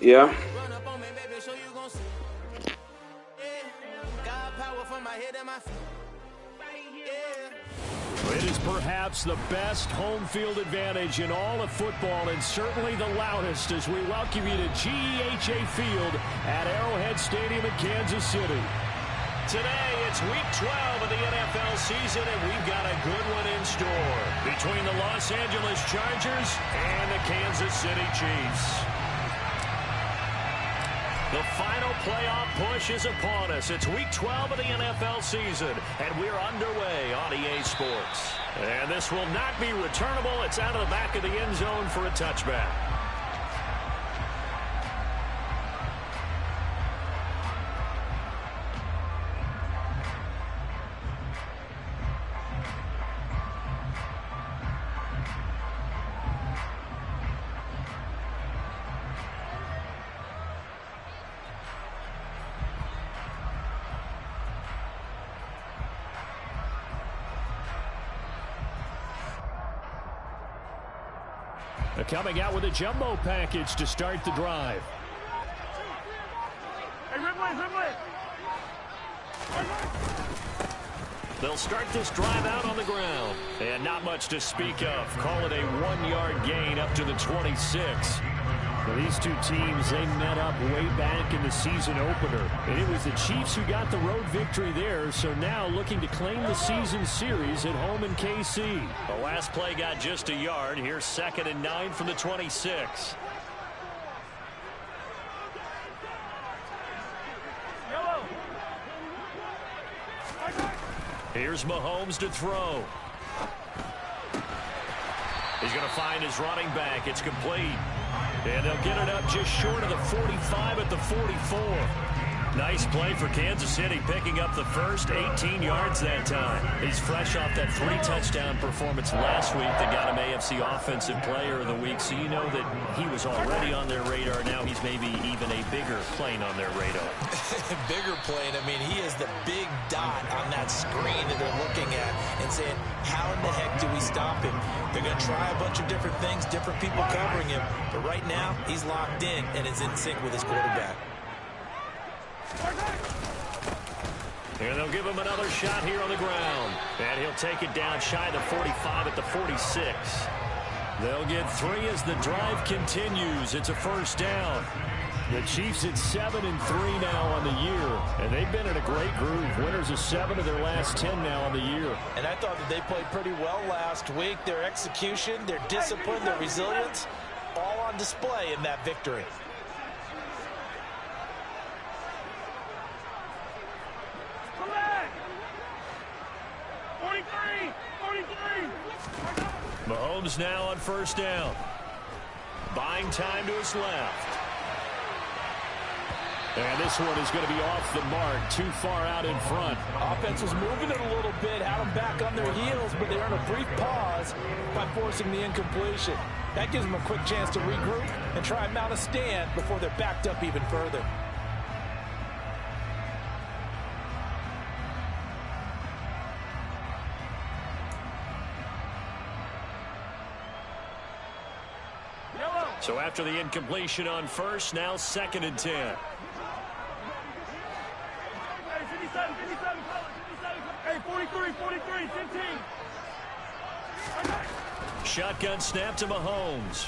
Yeah. It is perhaps the best home field advantage in all of football, and certainly the loudest, as we welcome you to GEHA Field at Arrowhead Stadium in Kansas City. Today, it's Week 12 of the NFL season, and we've got a good one in store between the Los Angeles Chargers and the Kansas City Chiefs. The final playoff push is upon us. It's Week 12 of the NFL season, and we're underway on EA Sports. And this will not be returnable. It's out of the back of the end zone for a touchback. Coming out with a jumbo package to start the drive. They'll start this drive out on the ground. And not much to speak of. Call it a 1-yard gain up to the 26. Well, these two teams, they met up way back in the season opener. And it was the Chiefs who got the road victory there, so now looking to claim the season series at home in KC. The last play got just a yard. Here's 2nd and 9 from the 26. Here's Mahomes to throw. He's going to find his running back. It's complete. And they'll get it up just short of the 45 at the 44. Nice play for Kansas City, picking up the first 18 yards that time. He's fresh off that 3-touchdown performance last week that got him AFC Offensive Player of the Week. So you know that he was already on their radar. Now he's maybe even a bigger plane on their radar. Bigger plane. I mean, he is the big dot on that screen that they're looking at and saying, how in the heck do we stop him? They're going to try a bunch of different things, different people covering him. But right now, he's locked in and is in sync with his quarterback. And they'll give him another shot here on the ground. And he'll take it down shy of the 45 at the 46. They'll get 3 as the drive continues. It's a first down. The Chiefs at 7-3 now on the year. And they've been in a great groove. Winners of 7 of their last 10 now on the year. And I thought that they played pretty well last week. Their execution, their discipline, their resilience, all on display in that victory. Mahomes now on first down. Buying time to his left. And this one is going to be off the mark, too far out in front. Offense was moving it a little bit, had them back on their heels, but they earned a brief pause by forcing the incompletion. That gives them a quick chance to regroup and try and mount a stand before they're backed up even further. So after the incompletion on first, now 2nd and 10. Hey, 43, 15. Shotgun snap to Mahomes.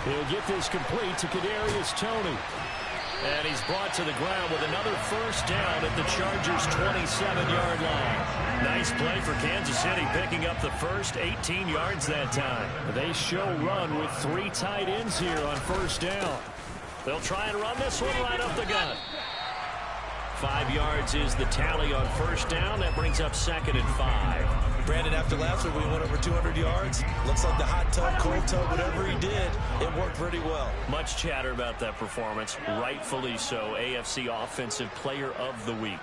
He'll get this complete to Kadarius Toney. And he's brought to the ground with another first down at the Chargers' 27-yard line. Nice play for Kansas City, picking up the first 18 yards that time. They show run with 3 tight ends here on first down. They'll try and run this one right up the gut. 5 yards is the tally on first down. That brings up 2nd and 5. Brandon, after last week we went over 200 yards. Looks like the hot tub, cold tub, whatever he did, it worked pretty well. Much chatter about that performance. Rightfully so. AFC Offensive Player of the Week.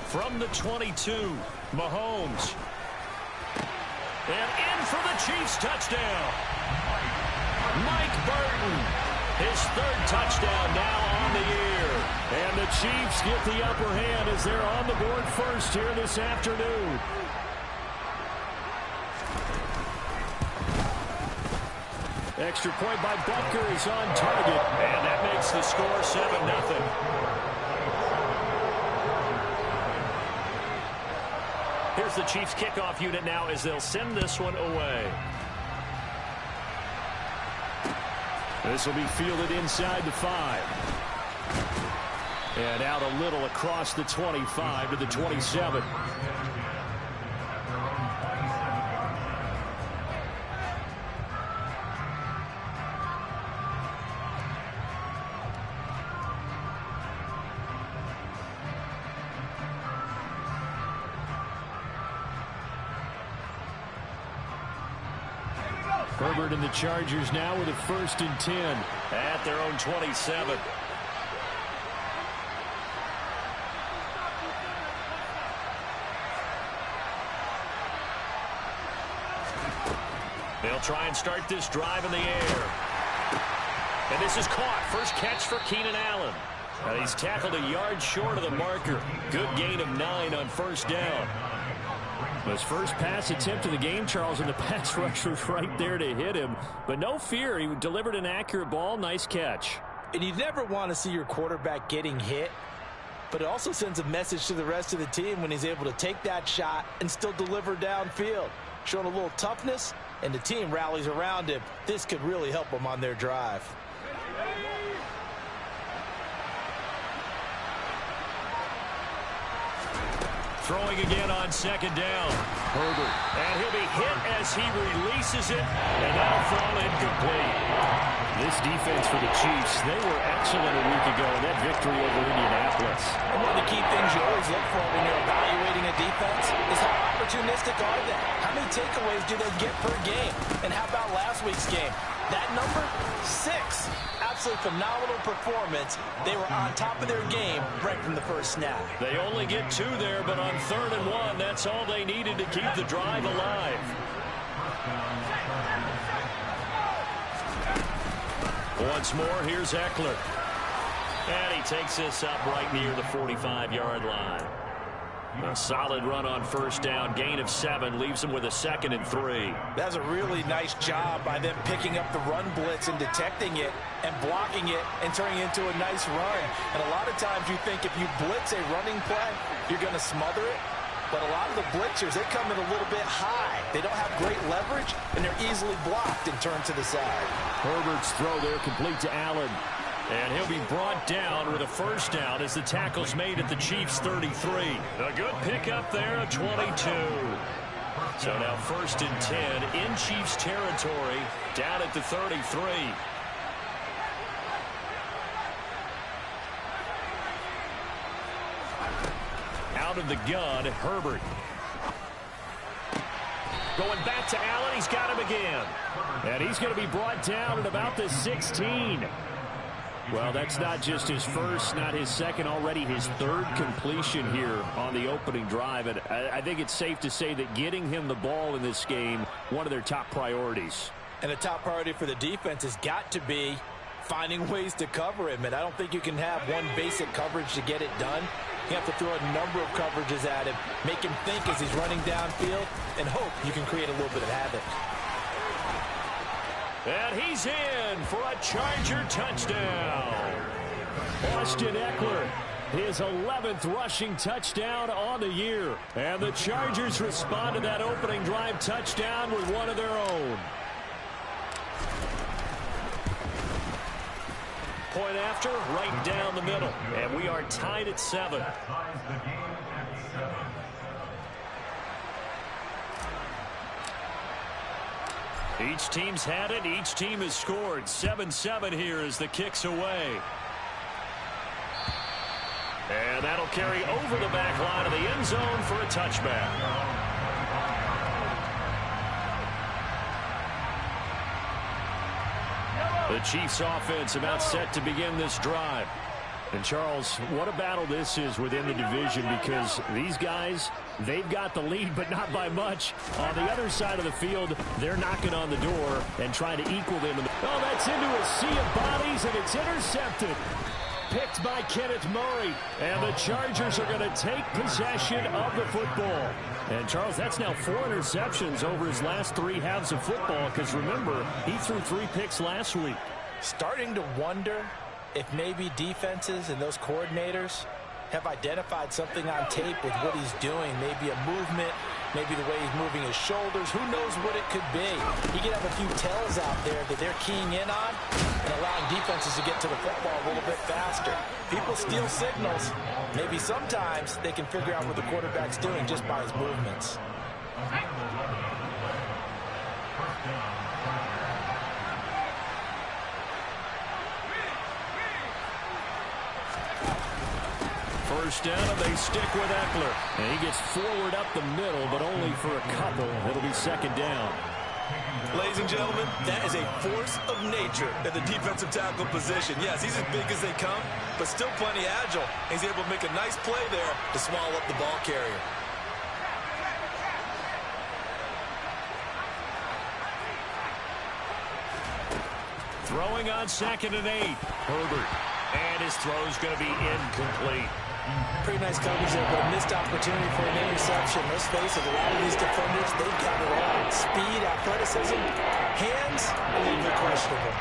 From the 22, Mahomes. And in for the Chiefs touchdown. Mike Burton. His third touchdown now on the year. And the Chiefs get the upper hand as they're on the board first here this afternoon. Extra point by Butker is on target. And that makes the score 7-0. Here's the Chiefs kickoff unit now as they'll send this one away. This will be fielded inside the 5. And out a little across the 25 to the 27. Herbert and the Chargers now with a 1st and 10 at their own 27. They'll try and start this drive in the air. And this is caught. First catch for Keenan Allen. And he's tackled a yard short of the marker. Good gain of 9 on 1st down. His first pass attempt of the game, Charles, and the pass rush was right there to hit him. But no fear, he delivered an accurate ball. Nice catch. And you never want to see your quarterback getting hit, but it also sends a message to the rest of the team when he's able to take that shot and still deliver downfield. Showing a little toughness, and the team rallies around him. This could really help them on their drive. Throwing again on 2nd down. Herbert. And he'll be hit as he releases it. And that'll fall incomplete. This defense for the Chiefs, they were excellent a week ago in that victory over Indianapolis. And one of the key things you always look for when you're evaluating a defense is how opportunistic are they? How many takeaways do they get per game? And how about last week's game? That number, 6. Absolutely phenomenal performance. They were on top of their game right from the first snap. They only get 2 there, but on 3rd and 1, that's all they needed to keep the drive alive. Once more, here's Eckler. And he takes this up right near the 45-yard line. A solid run on 1st down. Gain of 7 leaves him with a 2nd and 3. That's a really nice job by them picking up the run blitz and detecting it and blocking it and turning it into a nice run. And a lot of times you think if you blitz a running play, you're going to smother it. But a lot of the blitzers, they come in a little bit high. They don't have great leverage, and they're easily blocked and turned to the side. Herbert's throw there complete to Allen. And he'll be brought down with a 1st down as the tackle's made at the Chiefs' 33. A good pickup there of 22. So now 1st and 10 in Chiefs territory, down at the 33. Out of the gun, Herbert. Going back to Allen, he's got him again. And he's going to be brought down at about the 16. Well, that's not just his first, not his second, already his 3rd completion here on the opening drive. And I think it's safe to say that getting him the ball in this game, one of their top priorities. And the top priority for the defense has got to be finding ways to cover him. And I don't think you can have one basic coverage to get it done. You have to throw a number of coverages at him, make him think as he's running downfield, and hope you can create a little bit of havoc. And he's in for a Charger touchdown. Austin Eckler, his 11th rushing touchdown on the year. And the Chargers respond to that opening drive touchdown with one of their own. Point after, right down the middle. And we are tied at 7. Each team's had it. Each team has scored. 7-7 here as the kick's away. And that'll carry over the back line of the end zone for a touchback. The Chiefs offense about set to begin this drive. And Charles, what a battle this is within the division, because these guys, they've got the lead, but not by much. On the other side of the field, they're knocking on the door and trying to equal them in the Oh, that's into a sea of bodies, and it's intercepted. Picked by Kenneth Murray. And the Chargers are going to take possession of the football. And, Charles, that's now 4 interceptions over his last 3 halves of football, because, remember, he threw 3 picks last week. Starting to wonder if maybe defenses and those coordinators have identified something on tape with what he's doing. Maybe a movement, maybe the way he's moving his shoulders. Who knows what it could be? He could have a few tells out there that they're keying in on and allowing defenses to get to the football a little bit faster. People steal signals. Maybe sometimes they can figure out what the quarterback's doing just by his movements. First down, and they stick with Eckler. And he gets forward up the middle, but only for a couple. It'll be second down. Ladies and gentlemen, that is a force of nature at the defensive tackle position. Yes, he's as big as they come, but still plenty agile. He's able to make a nice play there to swallow up the ball carrier. Throwing on 2nd and 8. Herbert. And his throw's going to be incomplete. Pretty nice coverage there, but a missed opportunity for an interception. Let's face it, a lot of these defenders, they've got it all. Speed, athleticism, hands, a little bit questionable.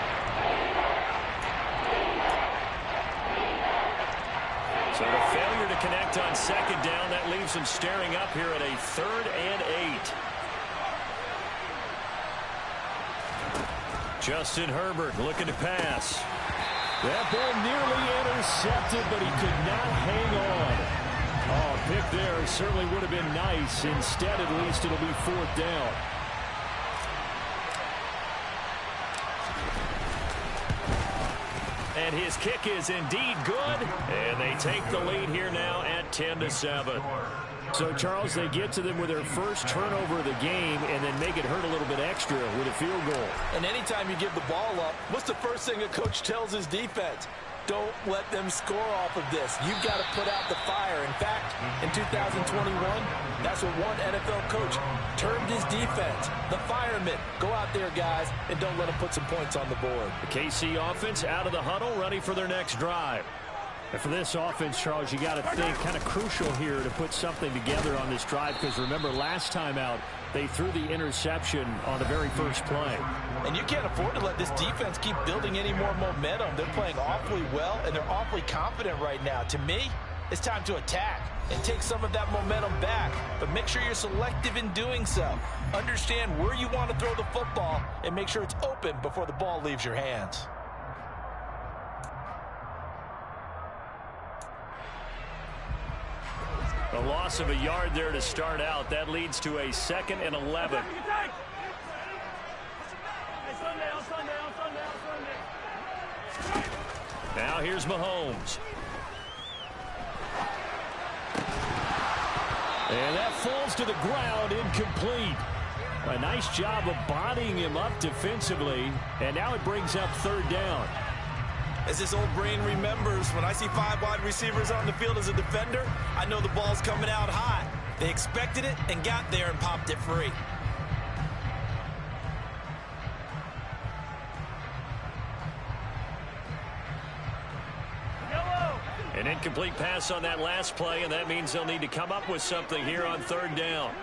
So the failure to connect on 2nd down, that leaves him staring up here at a 3rd and 8. Justin Herbert looking to pass. That ball nearly intercepted, but he could not hang on. Oh, a pick there certainly would have been nice. Instead, at least, it'll be 4th down. And his kick is indeed good. And they take the lead here now at 10-7. So, Charles, they get to them with their first turnover of the game and then make it hurt a little bit extra with a field goal. And anytime you give the ball up, what's the first thing a coach tells his defense? Don't let them score off of this. You've got to put out the fire. In fact, in 2021, that's what one NFL coach termed his defense. The firemen. Go out there, guys, and don't let them put some points on the board. The KC offense out of the huddle, ready for their next drive. And for this offense, Charles, you got to think kind of crucial here to put something together on this drive, because remember, last time out, they threw the interception on the very first play. And you can't afford to let this defense keep building any more momentum. They're playing awfully well, and they're awfully confident right now. To me, it's time to attack and take some of that momentum back, but make sure you're selective in doing so. Understand where you want to throw the football and make sure it's open before the ball leaves your hands. A loss of a yard there to start out. That leads to a 2nd and 11. Now here's Mahomes. And that falls to the ground, incomplete. A nice job of bodying him up defensively. And now it brings up 3rd down. As this old brain remembers, when I see 5 wide receivers on the field as a defender, I know the ball's coming out high. They expected it and got there and popped it free. An incomplete pass on that last play, and that means they'll need to come up with something here on 3rd down.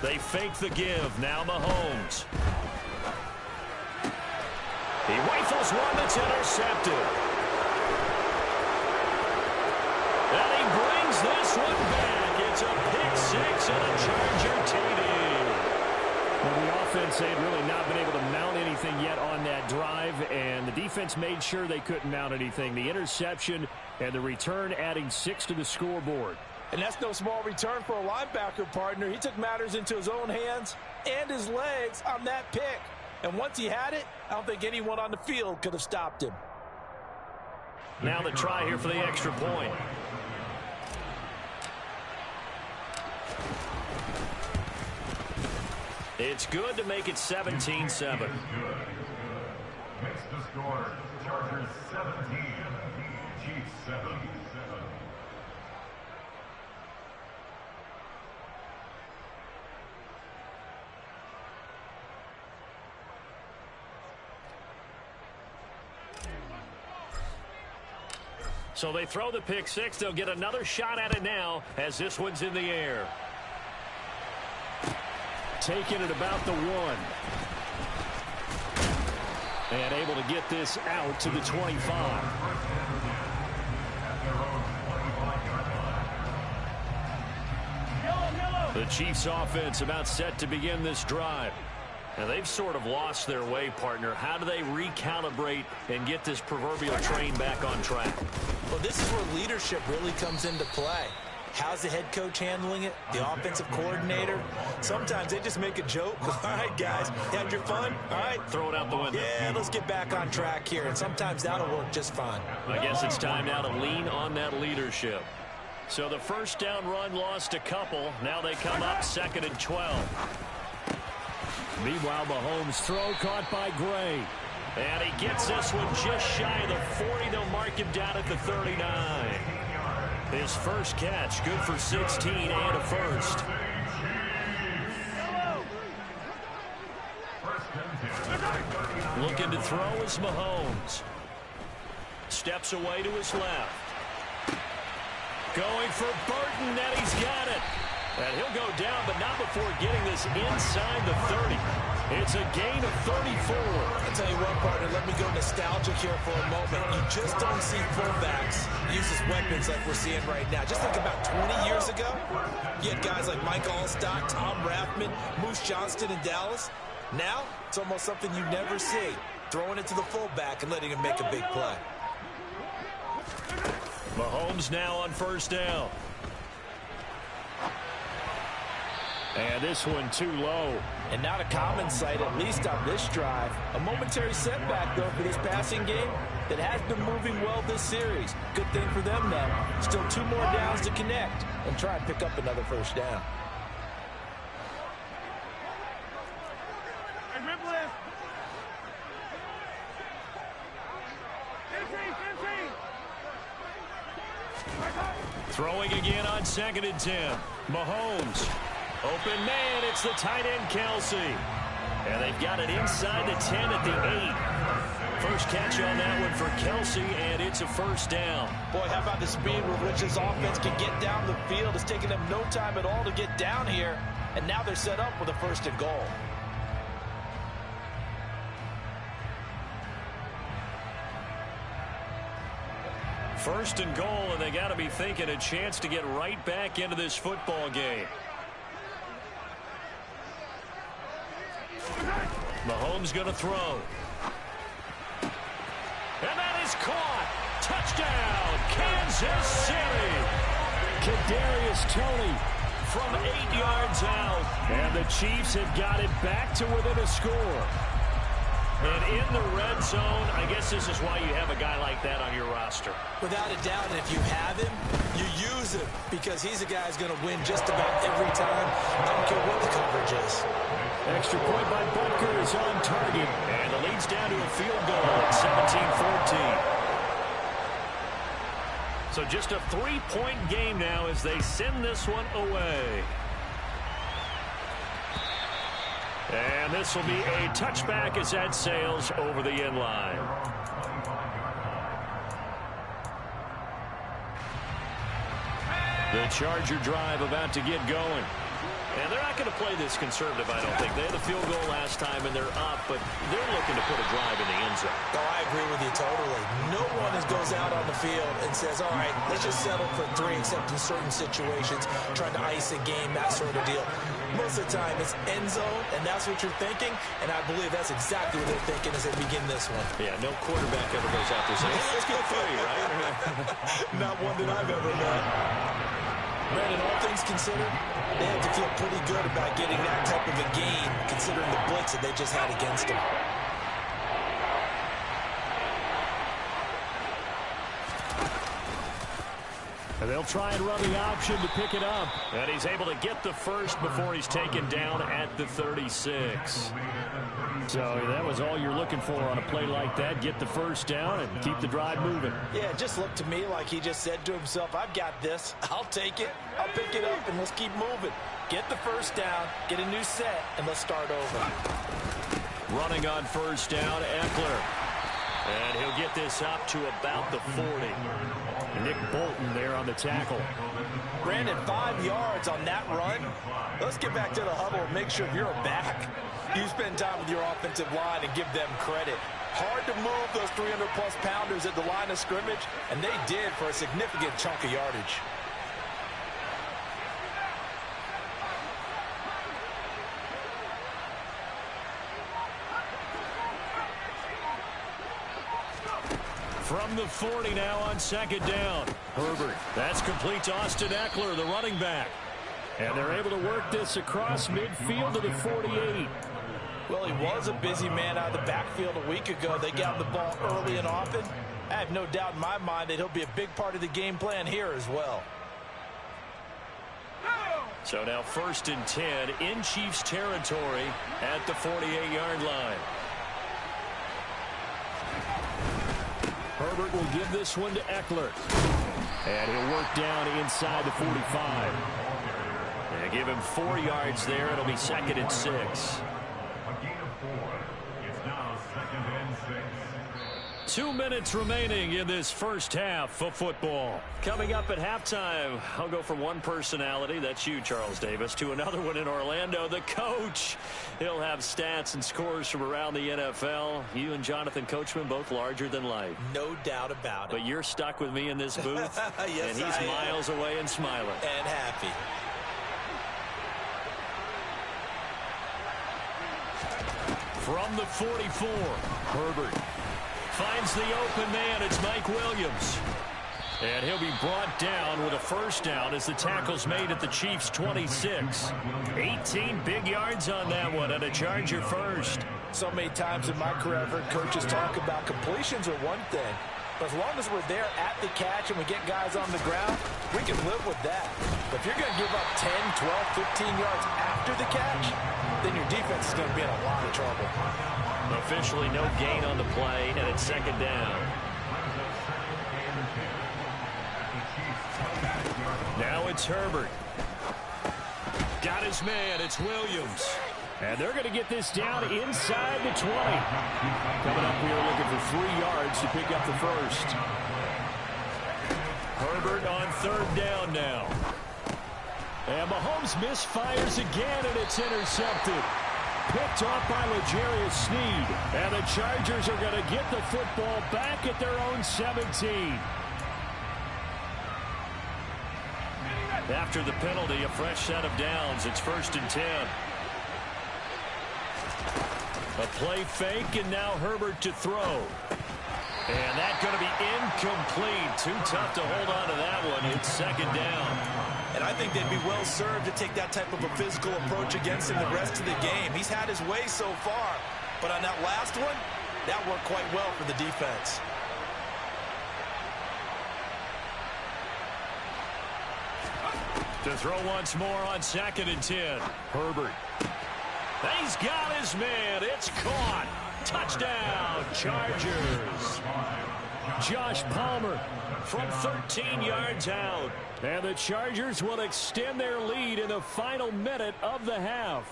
They fake the give. Now Mahomes. He rifles one that's intercepted. And he brings this one back. It's a pick 6 and a Charger TD. Well, the offense had really not been able to mount anything yet on that drive, and the defense made sure they couldn't mount anything. The interception and the return adding 6 to the scoreboard. And that's no small return for a linebacker partner. He took matters into his own hands and his legs on that pick. And once he had it, I don't think anyone on the field could have stopped him. Now the try here for the extra point. It's good to make it 17-7. Makes the score Chargers 17, Chiefs 7. So they throw the pick six. They'll get another shot at it now as this one's in the air. Taking it about the 1. And able to get this out to the 25. The Chiefs offense about set to begin this drive. Now they've sort of lost their way, partner. How do they recalibrate and get this proverbial train back on track? Well, this is where leadership really comes into play. How's the head coach handling it? The offensive coordinator? Sometimes they just make a joke. All right, guys, you had your fun? All right. Throw it out the window. Yeah, let's get back on track here. And sometimes that'll work just fine. I guess it's time now to lean on that leadership. So the first down run lost a couple. Now they come up 2nd and 12. Meanwhile, Mahomes' throw caught by Gray. And he gets this one just shy of the 40. They'll mark him down at the 39. His first catch, good for 16 and a first. Looking to throw is Mahomes. Steps away to his left. Going for Burton, and he's got it. And he'll go down, but not before getting this inside the 30. It's a gain of 34. I'll tell you what, partner, let me go nostalgic here for a moment. You just don't see fullbacks use as weapons like we're seeing right now. Just think about 20 years ago. You had guys like Mike Allstott, Tom Rathman, Moose Johnston in Dallas. Now, it's almost something you never see. Throwing it to the fullback and letting him make a big play. Mahomes now on first down. And this one too low. And not a common sight, at least on this drive. A momentary setback, though, for this passing game that has been moving well this series. Good thing for them, though. Still 2 more downs to connect and try and pick up another first down. Throwing again on 2nd and 10. Mahomes. Open man, it's the tight end, Kelsey. And they've got it inside the 10 at the 8. First catch on that one for Kelsey, and it's a first down. Boy, how about the speed with which this offense can get down the field? It's taken them no time at all to get down here, and now they're set up with a 1st and goal. First and goal, and they got to be thinking a chance to get right back into this football game. Mahomes going to throw. And that is caught. Touchdown, Kansas City. Kadarius Toney from 8 yards out. And the Chiefs have got it back to within a score. And in the red zone, I guess this is why you have a guy like that on your roster. Without a doubt, and if you have him, you use him because he's a guy who's going to win just about every time. I don't care what the coverage is. Extra point by Butker is on target. And the lead's down to a field goal at 17-14. So just a 3-point game now as they send this one away. And this will be a touchback as that sails over the end line. The Charger drive about to get going. And they're not going to play this conservative, I don't think. They had a field goal last time, and they're up, but they're looking to put a drive in the end zone. Oh, I agree with you totally. No one goes out on the field and says, all right, let's just settle for 3, except in certain situations, trying to ice a game, that sort of deal. Most of the time, it's end zone, and that's what you're thinking, and I believe that's exactly what they're thinking as they begin this one. Yeah, no quarterback ever goes out there saying, hey, let's go 3, right? Not one that I've ever met. Brandon, all things considered, they have to feel pretty good about getting that type of a gain, considering the blitz that they just had against them. And they'll try and run the option to pick it up. And he's able to get the first before he's taken down at the 36. So that was all you're looking for on a play like that. Get the first down and keep the drive moving. Yeah, it just looked to me like he just said to himself, I've got this. I'll take it. I'll pick it up, and let's keep moving. Get the first down, get a new set, and let's start over. Running on first down, Eckler. And he'll get this up to about the 40. Nick Bolton there on the tackle. Brandon, 5 yards on that run. Let's get back to the huddle and make sure you're back. You spend time with your offensive line and give them credit. Hard to move those 300-plus pounders at the line of scrimmage, and they did for a significant chunk of yardage. From the 40 now on second down. Herbert. That's complete to Austin Eckler, the running back. And they're able to work this across midfield to the 48. Well, he was a busy man out of the backfield a week ago. They got him the ball early and often. I have no doubt in my mind that he'll be a big part of the game plan here as well. So now 1st and 10 in Chiefs territory at the 48-yard line. Herbert will give this one to Eckler. And he'll work down inside the 45. And give him 4 yards there. It'll be 2nd and 6. A gain of 4. It's now 2nd and 6. 2 minutes remaining in this first half of football. Coming up at halftime, I'll go from one personality, that's you, Charles Davis, to another one in Orlando, the coach. He'll have stats and scores from around the NFL. You and Jonathan Coachman, both larger than life. No doubt about it. But you're stuck with me in this booth, yes, and he's miles away and smiling. And happy. From the 44, Herbert finds the open man. It's Mike Williams. And he'll be brought down with a first down as the tackle's made at the Chiefs' 26. 18 big yards on that one, and a Charger first. So many times in my career, I've heard coaches talk about completions are one thing. But as long as we're there at the catch and we get guys on the ground, we can live with that. But if you're going to give up 10, 12, 15 yards after the catch, then your defense is going to be in a lot of trouble. Officially no gain on the play, and it's 2nd down. Now it's Herbert. Got his man. It's Williams. And they're going to get this down inside the 20. Coming up here looking for 3 yards to pick up the first. Herbert on 3rd down now. And Mahomes misfires again, and it's intercepted. Picked off by L'Jarius Sneed. And the Chargers are going to get the football back at their own 17. After the penalty, a fresh set of downs. It's 1st and 10. A play fake, and now Herbert to throw. And that's going to be incomplete. Too tough to hold on to that one. It's 2nd down. And I think they'd be well served to take that type of a physical approach against him the rest of the game. He's had his way so far. But on that last one, that worked quite well for the defense. To throw once more on 2nd and 10. Herbert. He's got his man. It's caught. Touchdown, Chargers. Josh Palmer from 13 yards out. And the Chargers will extend their lead in the final minute of the half.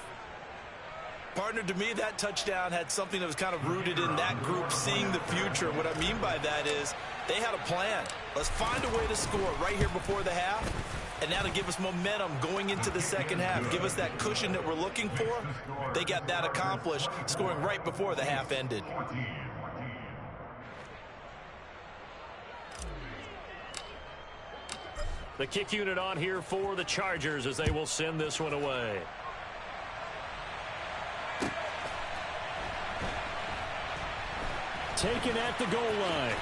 Partner, to me, that touchdown had something that was kind of rooted in that group seeing the future. What I mean by that is they had a plan. Let's find a way to score right here before the half. And now to give us momentum going into the second half, give us that cushion that we're looking for, they got that accomplished, scoring right before the half ended. The kick unit on here for the Chargers as they will send this one away. Taken at the goal line.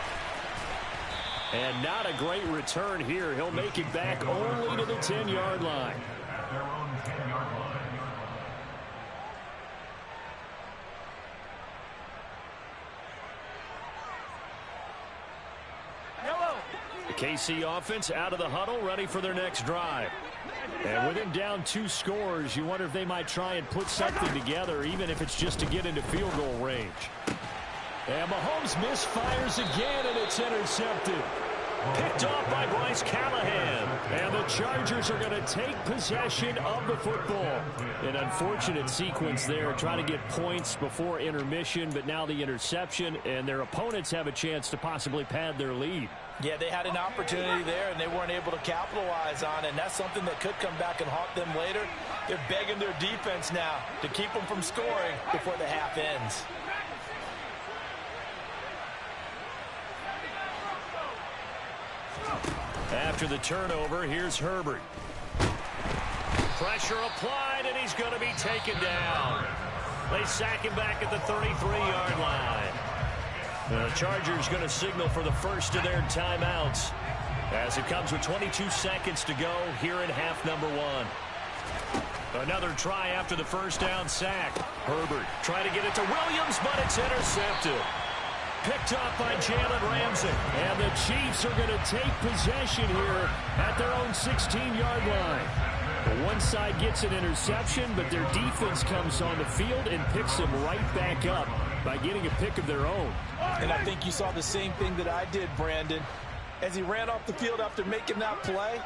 And not a great return here. He'll make it back only to the 10-yard line. At their own 10-yard line. The KC offense out of the huddle, ready for their next drive. And with him down 2 scores, you wonder if they might try and put something together, even if it's just to get into field goal range. And Mahomes misfires again, and it's intercepted. Picked off by Bryce Callahan. And the Chargers are going to take possession of the football. An unfortunate sequence there, trying to get points before intermission, but now the interception, and their opponents have a chance to possibly pad their lead. Yeah, they had an opportunity there, and they weren't able to capitalize on it, and that's something that could come back and haunt them later. They're begging their defense now to keep them from scoring before the half ends. After the turnover, here's Herbert. Pressure applied, and he's going to be taken down. They sack him back at the 33-yard line. The Chargers going to signal for the first of their timeouts as it comes with 22 seconds to go here in half number one. Another try after the first down sack. Herbert trying to get it to Williams, but it's intercepted. Picked up by Jalen Ramsey. And the Chiefs are going to take possession here at their own 16-yard line. One side gets an interception, but their defense comes on the field and picks them right back up by getting a pick of their own. And I think you saw the same thing that I did, Brandon. As he ran off the field after making that play,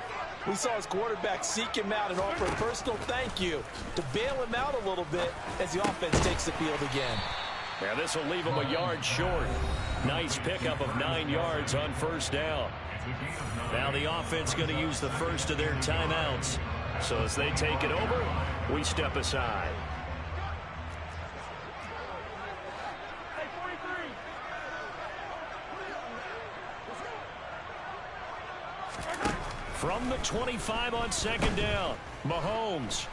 we saw his quarterback seek him out and offer a personal thank you to bail him out a little bit as the offense takes the field again. Yeah, this will leave him a yard short. Nice pickup of 9 yards on first down. Now the offense going to use the first of their timeouts. So as they take it over, we step aside. From the 25 on second down, Mahomes.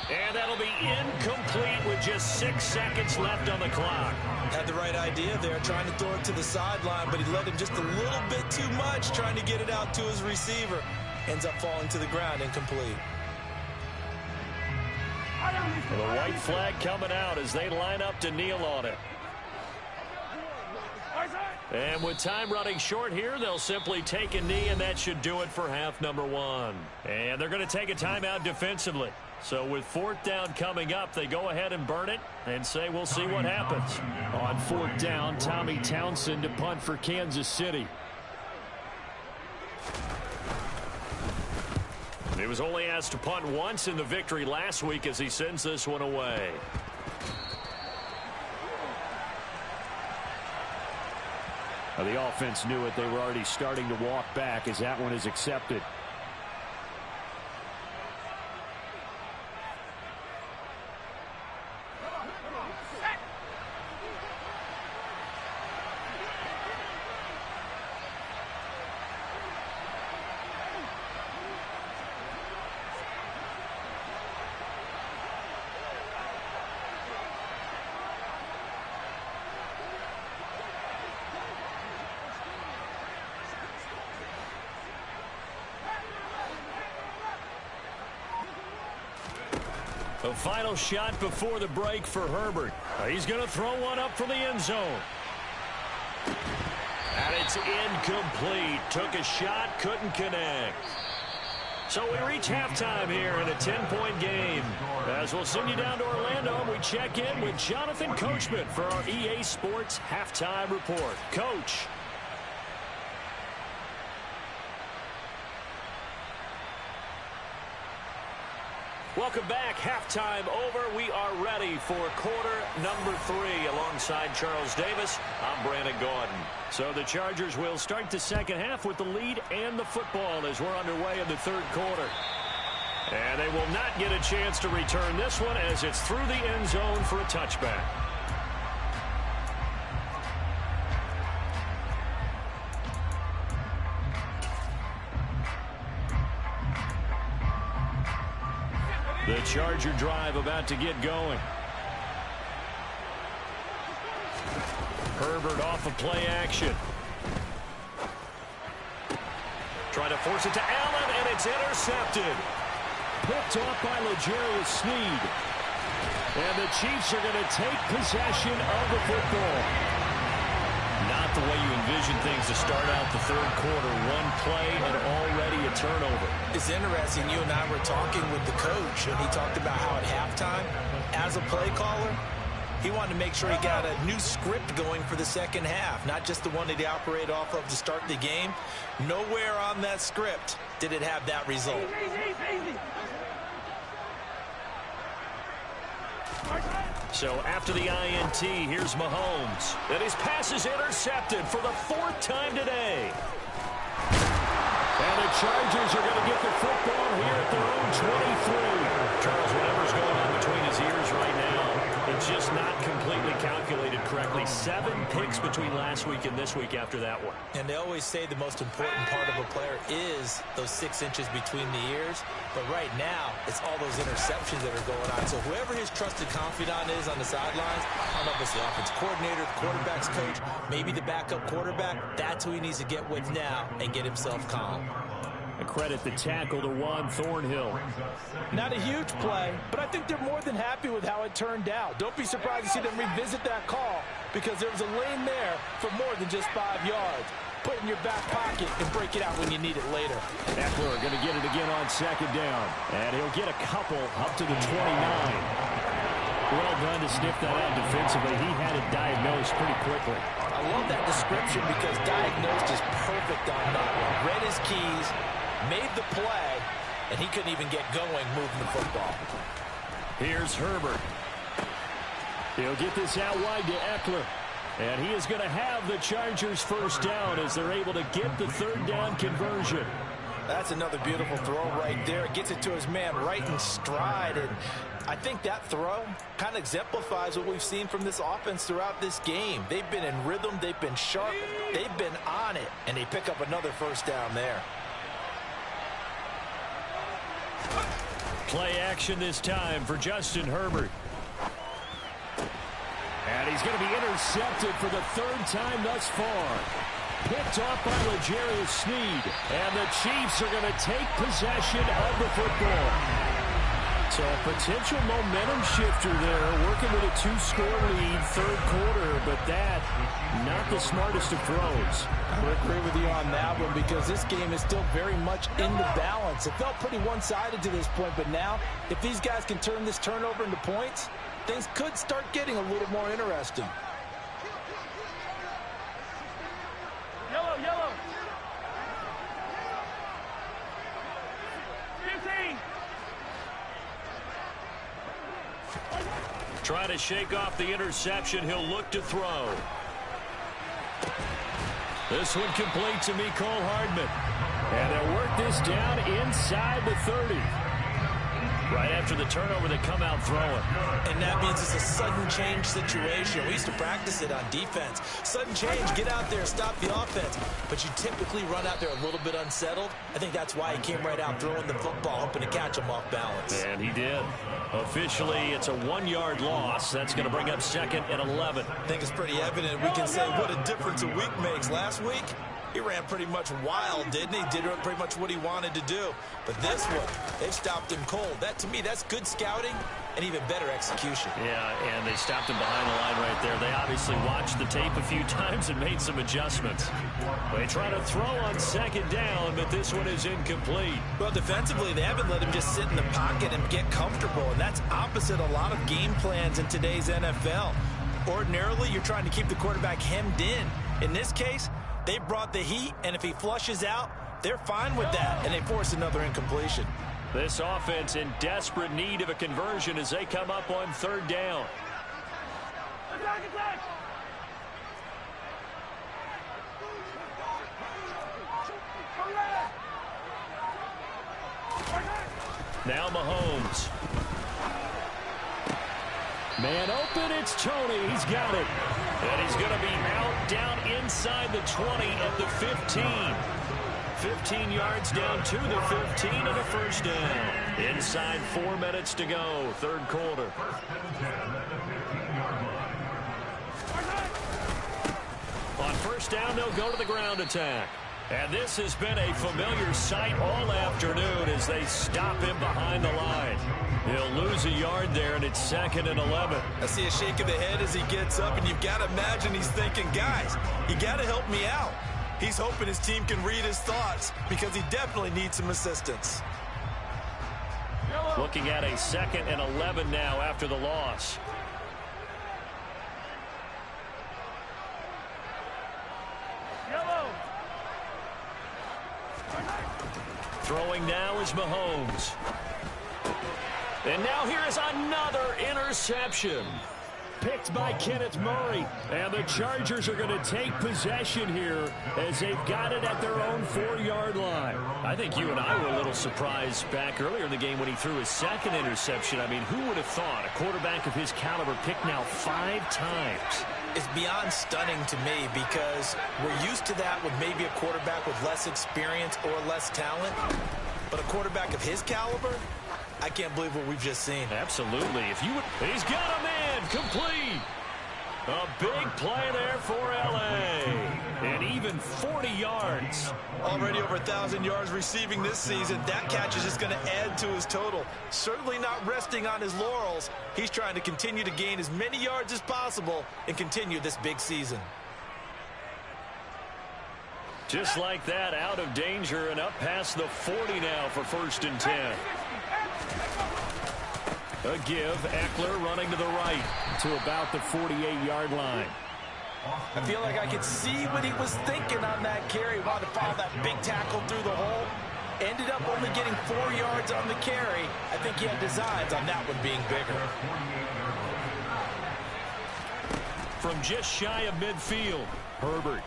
And that'll be incomplete with just 6 seconds left on the clock. Had the right idea there, trying to throw it to the sideline, but he let him just a little bit too much, trying to get it out to his receiver. Ends up falling to the ground, incomplete. The white flag coming out as they line up to kneel on it. And with time running short here, they'll simply take a knee, and that should do it for half number one. And they're going to take a timeout defensively. So with fourth down coming up, they go ahead and burn it and say we'll see what happens. On fourth down, Tommy Townsend to punt for Kansas City. He was only asked to punt once in the victory last week as he sends this one away. Now the offense knew it. They were already starting to walk back as that one is accepted. The final shot before the break for Herbert. He's going to throw one up for the end zone. And it's incomplete. Took a shot, couldn't connect. So we reach halftime here in a 10-point game. As we'll send you down to Orlando, we check in with Jonathan Coachman for our EA Sports Halftime Report. Coach. Welcome back. Halftime over. We are ready for quarter number 3 alongside Charles Davis. I'm Brandon Gordon. So the Chargers will start the second half with the lead and the football as we're underway in the third quarter. And they will not get a chance to return this one as it's through the end zone for a touchback. The Charger drive about to get going. Herbert off of play action. Trying to force it to Allen, and it's intercepted. Picked off by L'Jarius Sneed. And the Chiefs are going to take possession of the football. Not the way you envision things to start out the third quarter. One play and already a turnover. It's interesting. You and I were talking with the coach, and he talked about how at halftime, as a play caller, He wanted to make sure he got a new script going for the second half, not just the one that he operated off of to start the game. Nowhere on that script did it have that result. So after the INT, here's Mahomes. And his pass is intercepted for the 4th time today. And the Chargers are going to get the football here at their own 23. Charles, whatever's going on between his ears right now, it's just not completely calculated correctly. 7 picks between last week and this week after that one. And they always say the most important part of a player is those 6 inches between the ears. But right now, it's all those interceptions that are going on. So whoever his trusted confidant is on the sidelines, I don't know if it's the offense coordinator, the quarterback's coach, maybe the backup quarterback, that's who he needs to get with now and get himself calm. A credit the tackle to Juan Thornhill. Not a huge play, but I think they're more than happy with how it turned out. Don't be surprised to see them revisit that call because there was a lane there for more than just 5 yards. Put it in your back pocket and break it out when you need it later. Eckler going to get it again on 2nd down. And he'll get a couple up to the 29. Well done to sniff that out defensively. He had it diagnosed pretty quickly. I love that description because diagnosed is perfect on that one. Read his keys, made the play, and he couldn't even get going moving the football. Here's Herbert. He'll get this out wide to Eckler. And he is going to have the Chargers 1st down as they're able to get the 3rd down conversion. That's another beautiful throw right there. Gets it to his man right in stride. And I think that throw kind of exemplifies what we've seen from this offense throughout this game. They've been in rhythm. They've been sharp. They've been on it. And they pick up another 1st down there. Play action this time for Justin Herbert. And he's going to be intercepted for the 3rd time thus far. Picked off by L'Jarius Sneed. And the Chiefs are going to take possession of the football. So a potential momentum shifter there, working with a 2-score lead, 3rd quarter, but that, not the smartest of throws. I would agree with you on that one because this game is still very much in the balance. It felt pretty one-sided to this point, but now, if these guys can turn this turnover into points, things could start getting a little more interesting. Yellow, yellow. 15. Trying to shake off the interception. He'll look to throw. This one complete to Mecole Hardman. And they'll work this down inside the 30. Right after the turnover, they come out throwing. And that means it's a sudden change situation. We used to practice it on defense. Sudden change, get out there, stop the offense. But you typically run out there a little bit unsettled. I think that's why he came right out throwing the football, hoping to catch him off balance. And he did. Officially, it's a 1-yard loss. That's going to bring up 2nd and 11. I think it's pretty evident. We can say what a difference a week makes. Last week, he ran pretty much wild, didn't he? Did pretty much what he wanted to do. But this one, they've stopped him cold. That, to me, that's good scouting and even better execution. Yeah, and they stopped him behind the line right there. They obviously watched the tape a few times and made some adjustments. They try to throw on 2nd down, but this one is incomplete. Well, defensively, they haven't let him just sit in the pocket and get comfortable, and that's opposite a lot of game plans in today's NFL. Ordinarily, you're trying to keep the quarterback hemmed in. In this case, they brought the heat, and if he flushes out, they're fine with that, and they force another incompletion. This offense in desperate need of a conversion as they come up on 3rd down. Attack, attack. Now Mahomes. Man open, it's Tony. He's got it. And he's going to be out down inside the 20 at the 15. 15 yards down to the 15 and a 1st down. Inside 4 minutes to go, 3rd quarter. On 1st down, they'll go to the ground attack. And this has been a familiar sight all afternoon as they stop him behind the line. He'll lose a yard there, and it's 2nd and 11. I see a shake of the head as he gets up, and you've got to imagine he's thinking, guys, you got to help me out. He's hoping his team can read his thoughts because he definitely needs some assistance. Looking at a 2nd and 11 now after the loss. Throwing now is Mahomes. And now here is another interception. Picked by Kenneth Murray. And the Chargers are going to take possession here as they've got it at their own 4-yard line. I think you and I were a little surprised back earlier in the game when he threw his second interception. I mean, who would have thought a quarterback of his caliber picked now 5 times? It's beyond stunning to me because we're used to that with maybe a quarterback with less experience or less talent. But a quarterback of his caliber, I can't believe what we've just seen. Absolutely. He's got a man complete. A big play there for L.A. And even 40 yards. Already over 1,000 yards receiving this season. That catch is just going to add to his total. Certainly not resting on his laurels. He's trying to continue to gain as many yards as possible and continue this big season. Just like that, out of danger and up past the 40 now for 1st and 10. A give, Eckler running to the right to about the 48-yard line. I feel like I could see what he was thinking on that carry. Wanted to follow that big tackle through the hole. Ended up only getting 4 yards on the carry. I think he had designs on that one being bigger. From just shy of midfield, Herbert.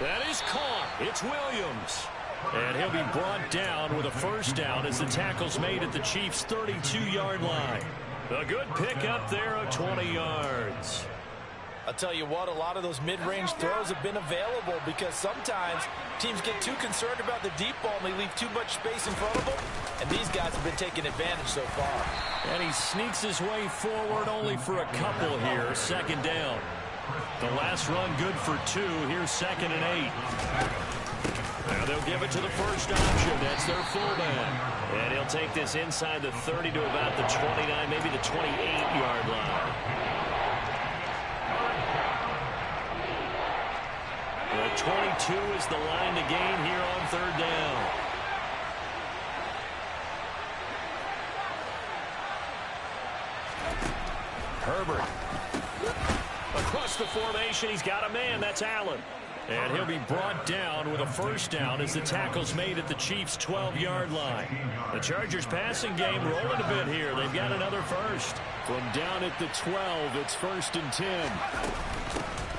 That is caught. It's Williams. And he'll be brought down with a 1st down as the tackle's made at the Chiefs' 32-yard line. A good pickup there of 20 yards. I'll tell you what, a lot of those mid-range throws have been available because sometimes teams get too concerned about the deep ball and they leave too much space in front of them. And these guys have been taking advantage so far. And he sneaks his way forward only for a couple here. 2nd down. The last run good for 2. Here's 2nd and 8. Now they'll give it to the first option. That's their fullback. And he'll take this inside the 30 to about the 29, maybe the 28-yard line. The 22 is the line to gain here on 3rd down. Herbert. Across the formation, he's got a man. That's Allen. And he'll be brought down with a 1st down as the tackle's made at the Chiefs' 12-yard line. The Chargers passing game rolling a bit here. They've got another 1st. From down at the 12, it's 1st and 10.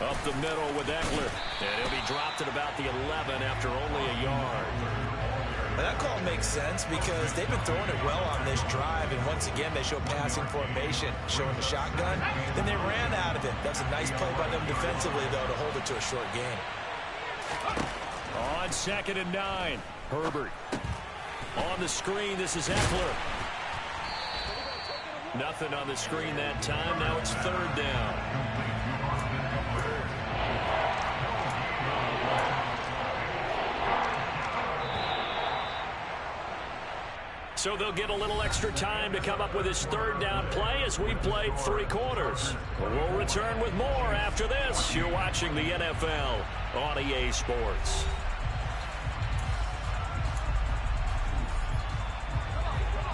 Up the middle with Eckler. And he'll be dropped at about the 11 after only a yard. And that call makes sense because they've been throwing it well on this drive. And once again, they show passing formation, showing the shotgun. Then they ran out of it. That's a nice play by them defensively, though, to hold it to a short game. On 2nd and 9, Herbert. On the screen, this is Eckler. Nothing on the screen that time. Now it's 3rd down. So they'll get a little extra time to come up with his 3rd down play as we've played 3 quarters. We'll return with more after this. You're watching the NFL on EA Sports.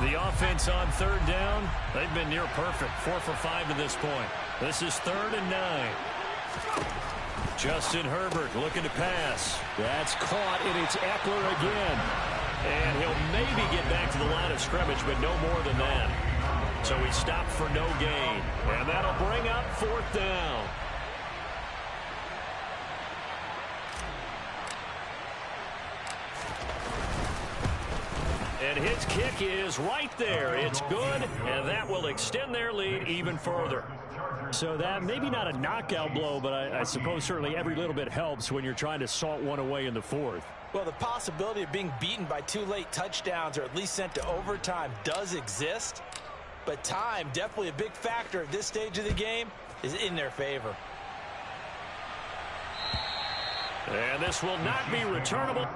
The offense on 3rd down, they've been near perfect. 4 for 5 to this point. This is 3rd and 9. Justin Herbert looking to pass. That's caught, and it's Eckler again. And he'll maybe get back to the line of scrimmage, but no more than that. So he stopped for no gain. And that'll bring up 4th down. And his kick is right there. It's good, and that will extend their lead even further. So that maybe not a knockout blow, but I suppose certainly every little bit helps when you're trying to salt one away in the 4th. Well, the possibility of being beaten by 2 late touchdowns or at least sent to overtime does exist. But time, definitely a big factor at this stage of the game, is in their favor. And this will not be returnable.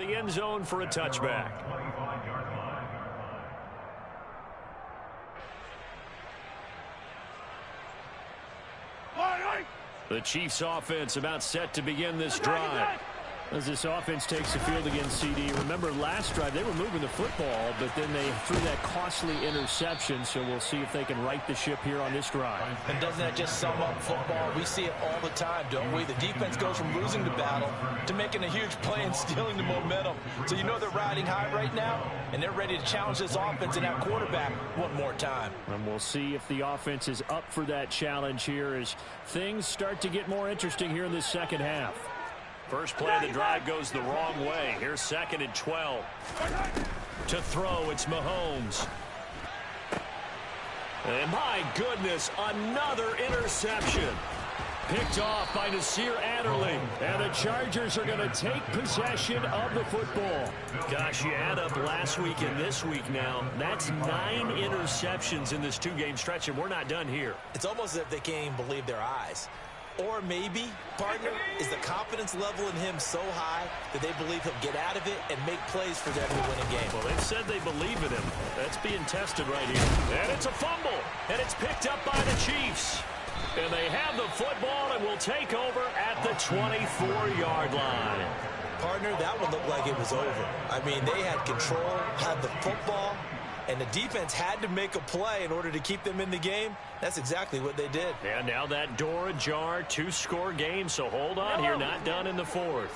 In the end zone for a touchback. The Chiefs offense about set to begin this drive. As this offense takes the field against CD, remember last drive they were moving the football, but then they threw that costly interception, so we'll see if they can right the ship here on this drive. And doesn't that just sum up football? We see it all the time, don't we? The defense goes from losing the battle to making a huge play and stealing the momentum. So you know they're riding high right now, and they're ready to challenge this offense and that quarterback one more time. And we'll see if the offense is up for that challenge here as things start to get more interesting here in this second half. First play of the drive goes the wrong way. Here's 2nd and 12. To throw, it's Mahomes. And my goodness, another interception. Picked off by Nasir Adderley. And the Chargers are going to take possession of the football. Gosh, you add up last week and this week now. That's 9 interceptions in this 2-game stretch, and we're not done here. It's almost as if they can't even believe their eyes. Or maybe, partner, is the confidence level in him so high that they believe he'll get out of it and make plays for them to win a game. Well, they've said they believe in him. That's being tested right here. And it's a fumble. And it's picked up by the Chiefs. And they have the football and will take over at the 24-yard line. Partner, that one looked like it was over. I mean, they had control, had the football, and the defense had to make a play in order to keep them in the game. That's exactly what they did. And now that door ajar, 2-score game, so hold on here, not done in the 4th.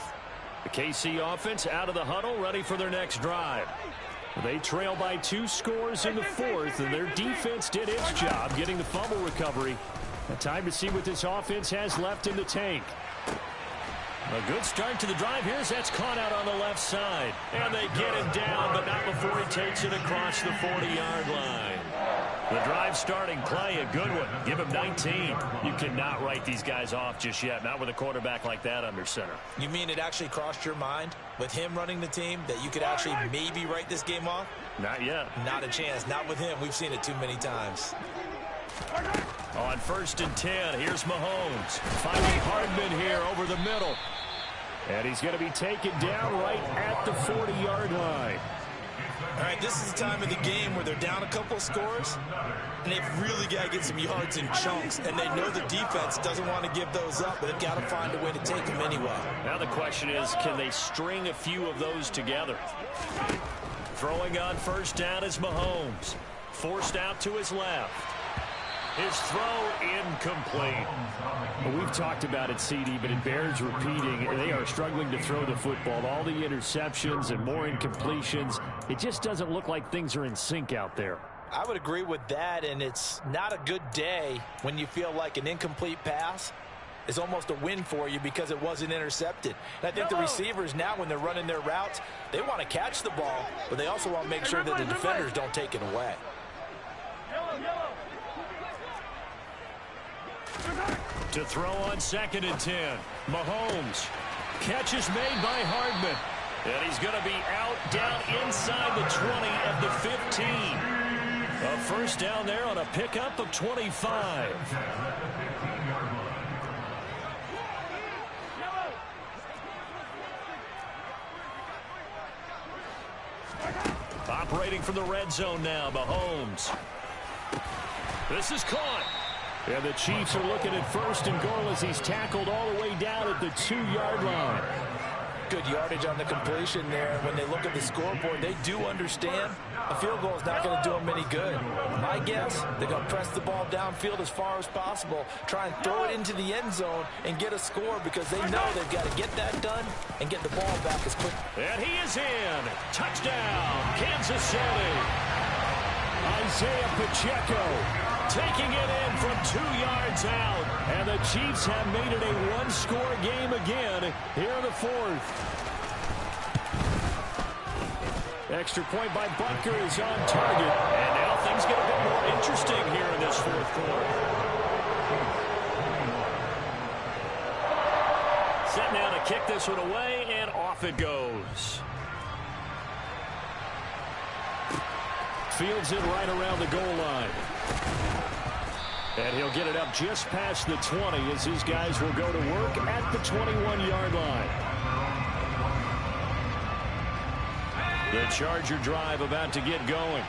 The KC offense out of the huddle, ready for their next drive. They trail by 2 scores in the 4th, and their defense did its job getting the fumble recovery. A time to see what this offense has left in the tank. A good start to the drive here as that's caught out on the left side. And they get him down, but not before he takes it across the 40-yard line. The drive starting play, a good one. Give him 19. You cannot write these guys off just yet, not with a quarterback like that under center. You mean it actually crossed your mind with him running the team that you could actually maybe write this game off? Not yet. Not a chance. Not with him. We've seen it too many times. On 1st and 10, here's Mahomes. Finding Hardman here over the middle. And he's going to be taken down right at the 40-yard line. All right, this is the time of the game where they're down a couple of scores, and they've really got to get some yards in chunks, and they know the defense doesn't want to give those up, but they've got to find a way to take them anyway. Now the question is, can they string a few of those together? Throwing on 1st down is Mahomes. Forced out to his left. His throw incomplete. Well, we've talked about it, CD, but it bears repeating. They are struggling to throw the football. All the interceptions and more incompletions. It just doesn't look like things are in sync out there. I would agree with that, and it's not a good day when you feel like an incomplete pass is almost a win for you because it wasn't intercepted. And I think the receivers now, when they're running their routes, they want to catch the ball, but they also want to make sure that the defenders don't take it away. To throw on 2nd and 10. Mahomes. Catch is made by Hardman. And he's going to be out down inside the 20 of the 15. A 1st down there on a pickup of 25. Operating from the red zone now, Mahomes. This is caught. And the Chiefs are looking at 1st and goal as he's tackled all the way down at the 2-yard line. Good yardage on the completion there. When they look at the scoreboard, they do understand a field goal is not going to do them any good. My guess, they're going to press the ball downfield as far as possible, try and throw it into the end zone and get a score because they know they've got to get that done and get the ball back as quick. And he is in. Touchdown, Kansas City. Isaiah Pacheco taking it in from 2 yards out. And the Chiefs have made it a 1-score game again here in the 4th. Extra point by Butker is on target. And now things get a bit more interesting here in this 4th quarter. Set now to kick this one away, and off it goes. Fields it right around the goal line. And he'll get it up just past the 20 as these guys will go to work at the 21-yard line. The Charger drive about to get going.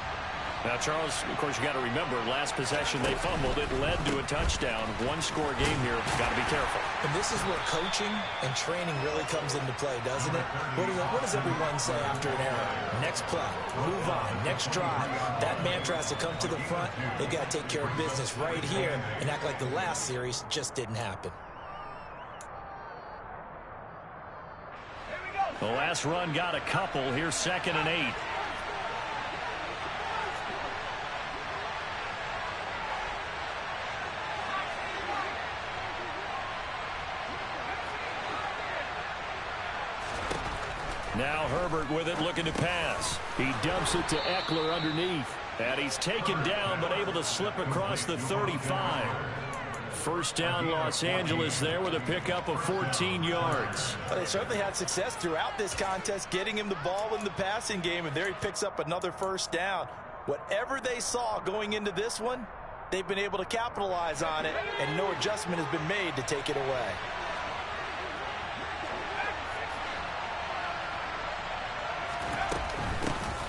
Now, Charles, of course, you got to remember, last possession they fumbled. It led to a touchdown. One-score game here. Got to be careful. And this is where coaching and training really comes into play, doesn't it? What does everyone say after an error? Next play, move on, next drive. That mantra has to come to the front. They've got to take care of business right here and act like the last series just didn't happen. The last run got a couple. Here's 2nd and 8. Now Herbert with it, looking to pass. He dumps it to Eckler underneath. And he's taken down, but able to slip across the 35. First down, Los Angeles there with a pickup of 14 yards. Well, they certainly had success throughout this contest, getting him the ball in the passing game, and there he picks up another first down. Whatever they saw going into this one, they've been able to capitalize on it, and no adjustment has been made to take it away.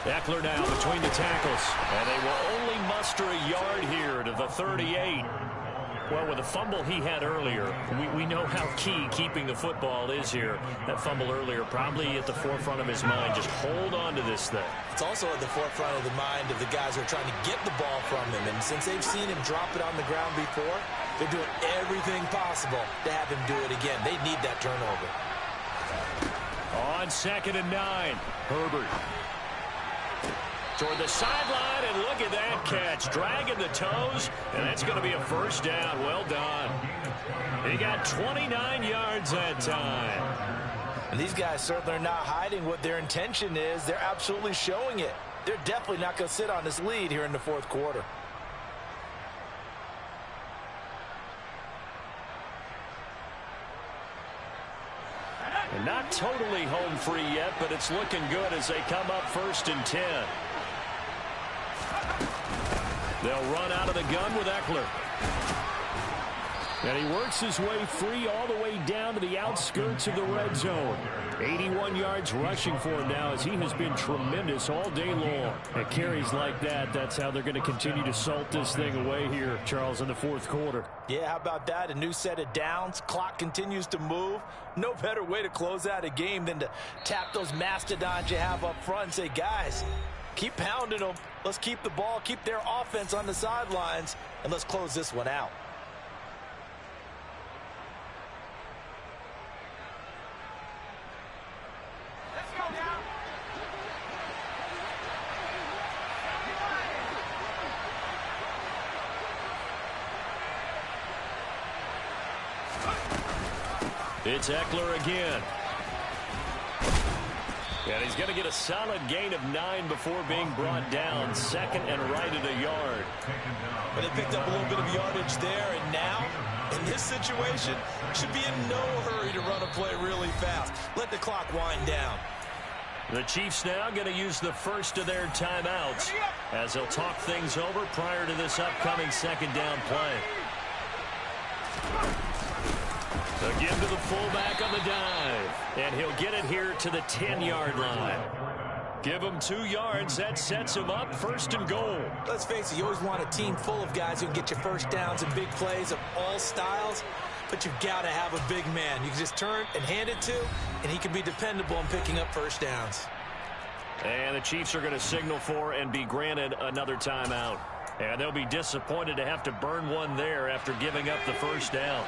Eckler now between the tackles, and they will only muster a yard here to the 38. Well, with the fumble he had earlier, we know how key keeping the football is here. That fumble earlier probably at the forefront of his mind. Just hold on to this thing. It's also at the forefront of the mind of the guys who are trying to get the ball from him. And since they've seen him drop it on the ground before, they're doing everything possible to have him do it again. They need that turnover. On 2nd and 9, Herbert toward the sideline, and look at that catch. Dragging the toes, and that's going to be a first down. Well done. He got 29 yards that time. And these guys certainly are not hiding what their intention is. They're absolutely showing it. They're definitely not going to sit on this lead here in the fourth quarter. And not totally home free yet, but it's looking good as they come up 1st and 10. They'll run out of the gun with Eckler. And he works his way free all the way down to the outskirts of the red zone. 81 yards rushing for him now as he has been tremendous all day long. At carries like that, that's how they're going to continue to salt this thing away here, Charles, in the fourth quarter. Yeah, how about that? A new set of downs. Clock continues to move. No better way to close out a game than to tap those mastodons you have up front and say, guys, keep pounding them. Let's keep the ball, keep their offense on the sidelines, and let's close this one out. Let's go now. It's Eckler again. And he's going to get a solid gain of 9 before being brought down. 2nd and right at a yard. But they picked up a little bit of yardage there, and now, in this situation, should be in no hurry to run a play really fast. Let the clock wind down. The Chiefs now going to use the first of their timeouts as they'll talk things over prior to this upcoming 2nd down play. Again to the fullback on the dive. And he'll get it here to the 10-yard line. Give him 2 yards. That sets him up 1st and goal. Let's face it, you always want a team full of guys who can get you first downs and big plays of all styles. But you've got to have a big man you can just turn and hand it to, and he can be dependable in picking up first downs. And the Chiefs are going to signal for and be granted another timeout. And they'll be disappointed to have to burn one there after giving up the first down.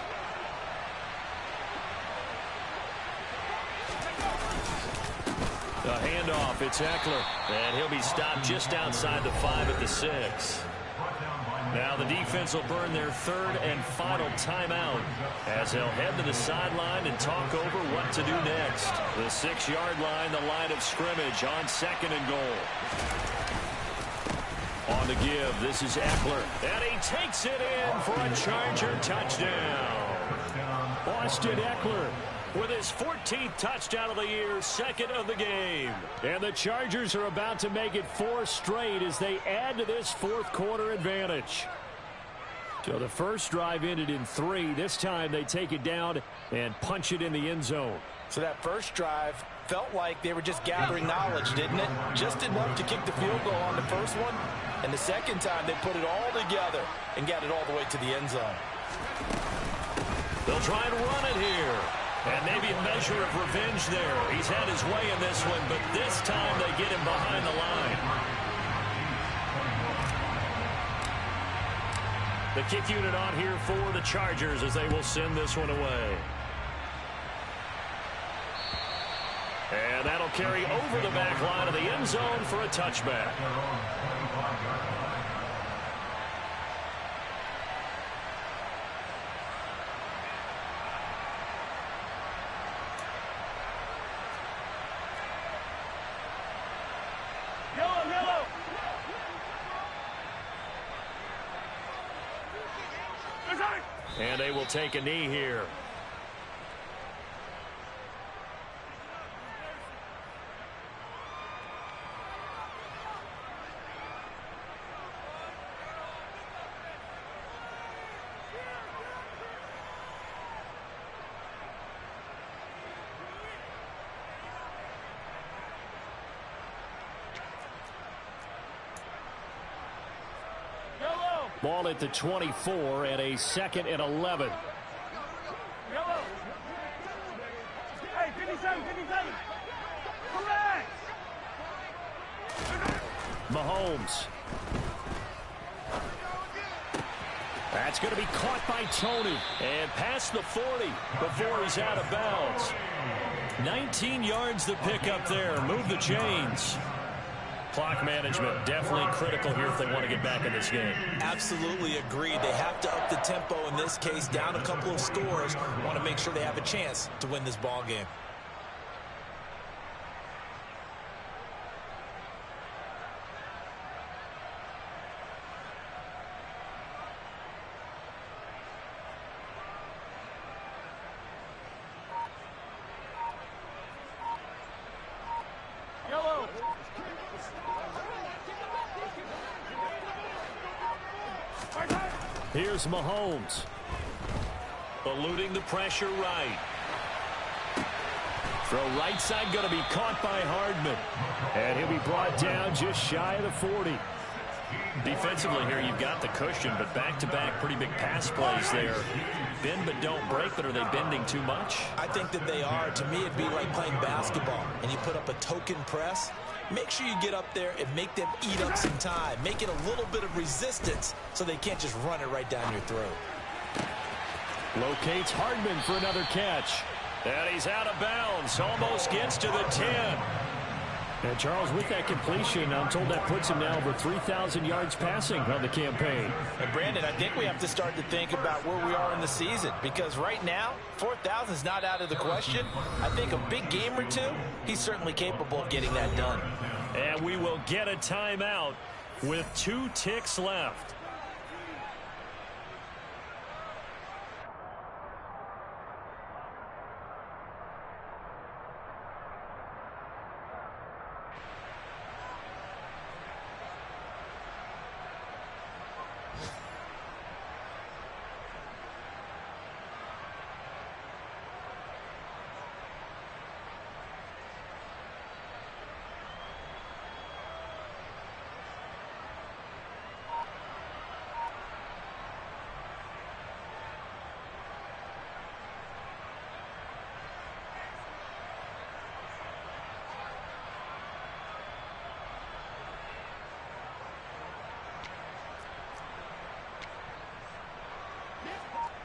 A handoff, it's Eckler, and he'll be stopped just outside the 5 at the 6. Now the defense will burn their 3rd and final timeout as they'll head to the sideline and talk over what to do next. The 6-yard line, the line of scrimmage on 2nd and goal. On the give, this is Eckler, and he takes it in for a Charger touchdown. Austin Eckler with his 14th touchdown of the year, 2nd of the game. And the Chargers are about to make it 4 straight as they add to this fourth quarter advantage. So the first drive ended in 3. This time they take it down and punch it in the end zone. So that first drive felt like they were just gathering knowledge, didn't it? Just enough to kick the field goal on the first one. And the second time, they put it all together and got it all the way to the end zone. They'll try and run it here. And maybe a measure of revenge there. He's had his way in this one, but this time they get him behind the line. The kick unit on here for the Chargers as they will send this one away. And that'll carry over the back line of the end zone for a touchback. And they will take a knee here. Ball at the 24 and a 2nd and 11. Yellow. Hey, 57, 57. Correct. Mahomes. That's going to be caught by Tony. And past the 40 before he's out of bounds. 19 yards the pick up there. Move the chains. Clock management definitely critical here if they want to get back in this game. Absolutely agreed. They have to up the tempo in this case, down a couple of scores. Want to make sure they have a chance to win this ball game. Here's Mahomes. Eluding the pressure right. Throw right side going to be caught by Hardman. And he'll be brought down just shy of the 40. Defensively here, you've got the cushion, but back-to-back pretty big pass plays there. Bend but don't break, but are they bending too much? I think that they are. To me, it'd be like playing basketball, and you put up a token press. Make sure you get up there and make them eat up some time. Make it a little bit of resistance so they can't just run it right down your throat. Locates Hardman for another catch. And he's out of bounds. Almost gets to the 10. And Charles, with that completion, I'm told that puts him now over 3,000 yards passing on the campaign. And Brandon, I think we have to start to think about where we are in the season, because right now, 4,000 is not out of the question. I think a big game or two, he's certainly capable of getting that done. And we will get a timeout with 2 ticks left.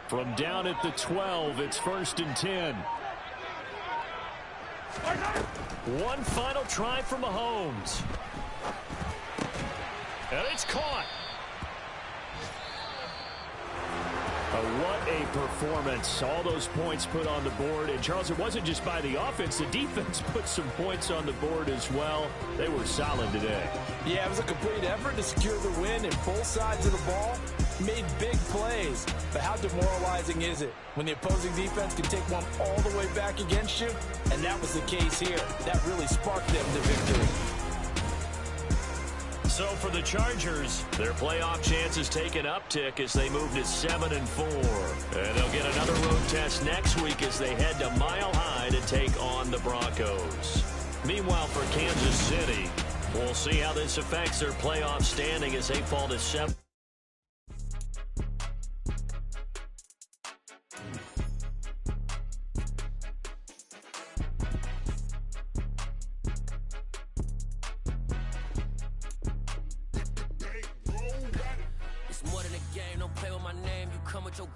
From down at the 12, it's 1st and 10. One final try for Mahomes. And it's caught. What a performance. All those points put on the board. And, Charles, it wasn't just by the offense. The defense put some points on the board as well. They were solid today. Yeah, it was a complete effort to secure the win in both sides of the ball. Made big plays. But how demoralizing is it when the opposing defense can take one all the way back against you? And that was the case here. That really sparked them to victory. So for the Chargers, their playoff chances take an uptick as they move to 7-4. And they'll get another road test next week as they head to Mile High to take on the Broncos. Meanwhile, for Kansas City, We'll see how this affects their playoff standing as they fall to 7. It's more than a game, don't play with my name. You come with your